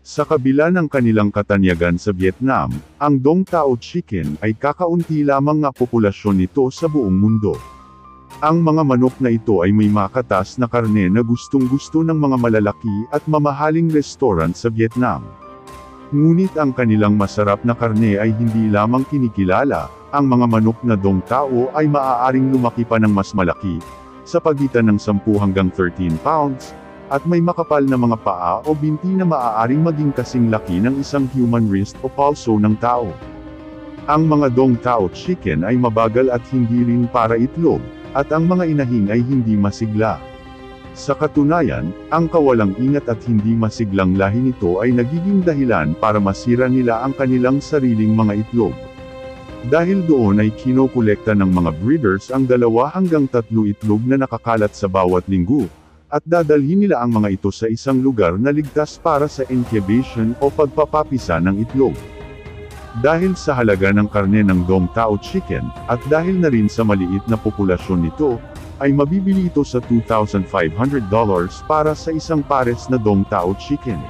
Sa kabila ng kanilang katanyagan sa Vietnam, ang Dong Tao chicken ay kakaunti lamang nga populasyon nito sa buong mundo. Ang mga manok na ito ay may makatas na karne na gustong-gusto ng mga malalaki at mamahaling restaurant sa Vietnam. Ngunit ang kanilang masarap na karne ay hindi lamang kinikilala, ang mga manok na Dong Tao ay maaaring lumaki pa ng mas malaki, sa pagitan ng 10 hanggang 13 pounds, at may makapal na mga paa o binti na maaaring maging kasing laki ng isang human wrist o palso ng tao. Ang mga Dong Tao chicken ay mabagal at hindi rin para itlog, at ang mga inahing ay hindi masigla. Sa katunayan, ang kawalang ingat at hindi masiglang lahi nito ay nagiging dahilan para masira nila ang kanilang sariling mga itlog. Dahil doon ay kinokolekta ng mga breeders ang 2 hanggang 3 itlog na nakakalat sa bawat linggo, at dadalhin nila ang mga ito sa isang lugar na ligtas para sa incubation o pagpapapisa ng itlog. Dahil sa halaga ng karne ng Dong Tao chicken, at dahil na rin sa maliit na populasyon nito, ay mabibili ito sa $2,500 para sa isang pares na Dong Tao chicken.